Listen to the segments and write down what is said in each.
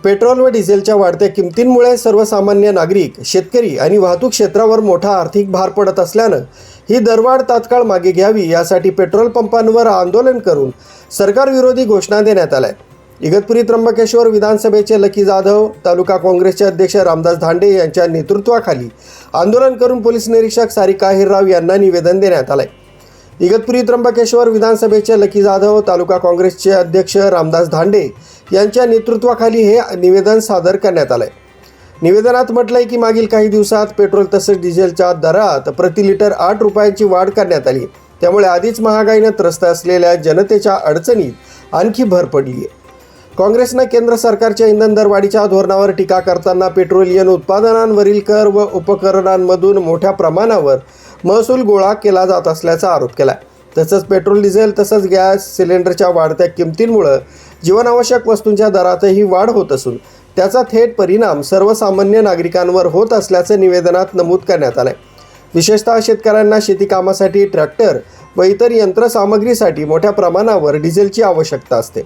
Petrol व डिझेलच्या वाढत्या किमतींमुळे सर्वसामान्य नागरिक, शेतकरी आणि वाहतूक क्षेत्रावर मोठा आर्थिक भार पडत असल्यानं ही दरवाढ तात्काळ मागे घ्यावी यासाठी पेट्रोल पंपांवर आंदोलन करून सरकारविरोधी घोषणा देण्यात आल्या. इगतपुरी त्र्यंबकेश्वर विधानसभेचे लकी जाधव, तालुका काँग्रेसचे अध्यक्ष रामदास धांडे यांच्या नेतृत्वाखाली आंदोलन करून पोलीस निरीक्षक सारिका हिरराव यांना निवेदन देण्यात आले. इगतपुरी त्र्यंबकेश्वर विधानसभेचे लकी जाधव, तालुका काँग्रेसचे अध्यक्ष रामदास धांडे यांच्या नेतृत्वाखाली हे निवेदन सादर करण्यात आले. निवेदनात म्हटलंय की मागील काही दिवसात पेट्रोल तसेच डिझेलच्या दरात प्रति लिटर 8 रुपयांची वाढ करण्यात आली. त्यामुळे आधीच महागाईने त्रस्त असलेल्या जनतेच्या अडचणीत आणखी भर पडली आहे. काँग्रेसनं केंद्र सरकारच्या इंधन दरवाढीच्या धोरणावर टीका करताना पेट्रोलियम उत्पादनांवरील कर व उपकरणांमधून मोठ्या प्रमाणावर महसूल गोळा केला जात असल्याचा आरोप केला. तसंच पेट्रोल, डिझेल तसंच गॅस सिलेंडरच्या वाढत्या किमतींमुळे जीवनावश्यक वस्तूंच्या दरातही वाढ होत असून त्याचा थेट परिणाम सर्वसामान्य नागरिकांवर होत असल्याचं निवेदनात नमूद करण्यात आलं. विशेषतः शेतकऱ्यांना शेती कामासाठी ट्रॅक्टर व इतर यंत्रसामग्रीसाठी मोठ्या प्रमाणावर डिझेलची आवश्यकता असते.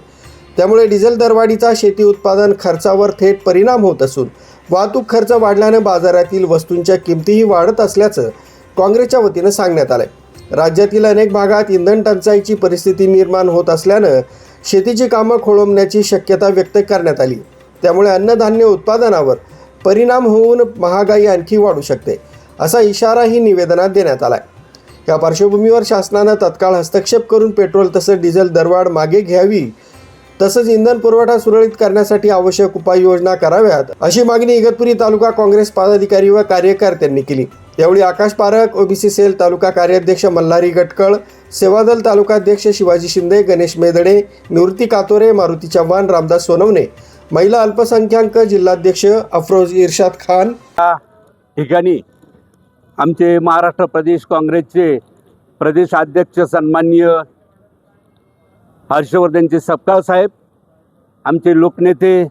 त्यामुळे डिझेल दरवाढीचा शेती उत्पादन खर्चावर थेट परिणाम होत असून वाहतूक खर्च वाढल्याने बाजारातील वस्तूंच्या किमतीही वाढत असल्याचं काँग्रेसच्या वतीनं सांगण्यात आलं. राज्यातील अनेक भागात इंधन टंचाईची परिस्थिती निर्माण होत असल्यानं शेतीची कामं खोळंबण्याची शक्यता व्यक्त करण्यात आली. त्यामुळे अन्नधान्य उत्पादनावर परिणाम होऊन महागाई आणखी वाढू शकते, असा इशाराही निवेदनात देण्यात आला. या पार्श्वभूमीवर शासनानं तत्काळ हस्तक्षेप करून पेट्रोल तसंच डिझेल दरवाढ मागे घ्यावी, तसंच इंधन पुरवठा सुरळीत करण्यासाठी आवश्यक उपाययोजना कराव्यात, अशी मागणी इगतपुरी तालुका काँग्रेस पदाधिकारी व कार्यकर्त्यांनी केली. यावेळी आकाश पारख, ओबीसी सेल तालुका कार्याध्यक्ष मल्हारी गटकळ, सेवादल तालुकाध्यक्ष शिवाजी शिंदे, गणेश मेदडे, निवृत्ती कातोरे, मारुती चव्हाण, रामदास सोनवणे, महिला अल्पसंख्याक जिल्हाध्यक्ष अफरोज इर्शाद खान ठिकाणी आमचे महाराष्ट्र प्रदेश काँग्रेसचे प्रदेश अध्यक्ष सन्माननीय हर्षवर्धनजी सपकाळ साहेब, आमचे लोकनेते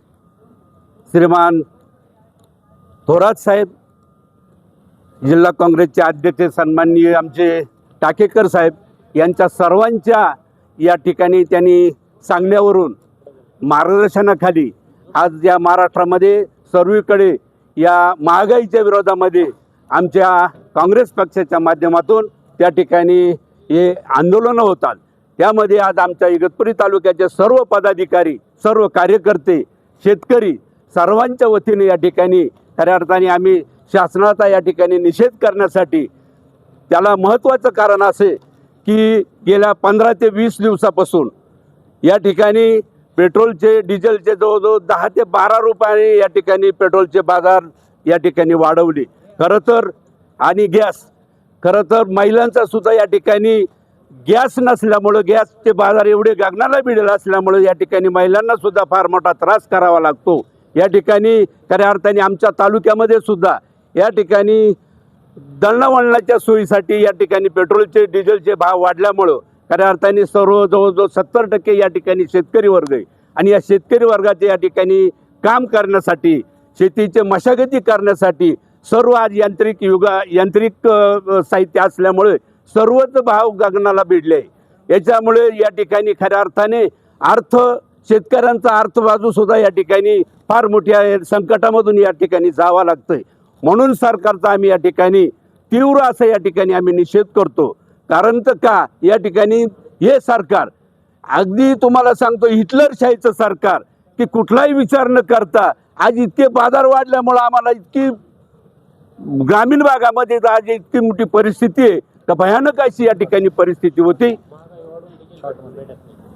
श्रीमान थोरात साहेब, जिल्हा काँग्रेसचे अध्यक्ष सन्माननीय आमचे टाकेकर साहेब यांच्या सर्वांच्या या ठिकाणी त्यांनी सांगण्यावरून मार्गदर्शनाखाली आज या महाराष्ट्रामध्ये सर्वीकडे या महागाईच्या विरोधामध्ये आमच्या काँग्रेस पक्षाच्या माध्यमातून त्या ठिकाणी हे आंदोलनं होतात. त्यामध्ये आज आमच्या इगतपुरी तालुक्याचे सर्व पदाधिकारी, सर्व कार्यकर्ते, शेतकरी सर्वांच्या वतीने या ठिकाणी खऱ्या अर्थाने आम्ही शासनाचा या ठिकाणी निषेध करण्यासाठी, त्याला महत्त्वाचं कारण असे की गेल्या 15 ते 20 दिवसापासून या ठिकाणी पेट्रोलचे, डिझेलचे जवळजवळ 10 ते 12 रुपयाने या ठिकाणी पेट्रोलचे बाजार या ठिकाणी वाढवले. खरं तर आणि गॅस, खरं तर महिलांचा सुद्धा या ठिकाणी गॅस नसल्यामुळं, गॅसचे बाजार एवढे गगनाला भिडले असल्यामुळं या ठिकाणी महिलांना सुद्धा फार मोठा त्रास करावा लागतो. या ठिकाणी खऱ्या अर्थाने आमच्या तालुक्यामध्ये सुद्धा या ठिकाणी दळणवळणाच्या सोयीसाठी या ठिकाणी पेट्रोलचे, डिझेलचे भाव वाढल्यामुळं खऱ्या अर्थाने सर्व जवळजवळ 70% या ठिकाणी शेतकरी वर्ग आहे. आणि या शेतकरी वर्गाचे या ठिकाणी काम करण्यासाठी, शेतीचे मशागती करण्यासाठी सर्व आज यांत्रिक साहित्य असल्यामुळे सर्वच भाव गगनाला भिडले आहे. याच्यामुळे या ठिकाणी खऱ्या अर्थाने शेतकऱ्यांचा अर्थबाजूसुद्धा या ठिकाणी फार मोठ्या संकटामधून या ठिकाणी जावं लागतंय. म्हणून सरकारचा आम्ही या ठिकाणी तीव्र असं या ठिकाणी आम्ही निषेध करतो. कारण तर का या ठिकाणी हे सरकार अगदी तुम्हाला सांगतो हिटलरशाहीचं सरकार, की कुठलाही विचार न करता आज इतके बाजार वाढल्यामुळं आम्हाला इतकी ग्रामीण भागामध्ये आज इतकी मोठी परिस्थिती आहे तर भयानक अशी या ठिकाणी परिस्थिती होती.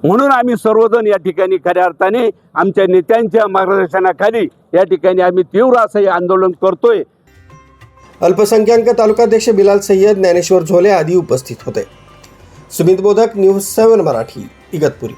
म्हणून आम्ही सर्वजण या ठिकाणी खऱ्या अर्थाने आमच्या नेत्यांच्या मार्गदर्शनाखाली या ठिकाणी आम्ही तीव्र असं हे आंदोलन करतोय. अल्पसंख्याक तालुकाध्यक्ष बिलाल सय्यद, ज्ञानेश्वर झोले आदी उपस्थित होते. सुमित बोधक, न्यूज 7 मराठी, इगतपुरी.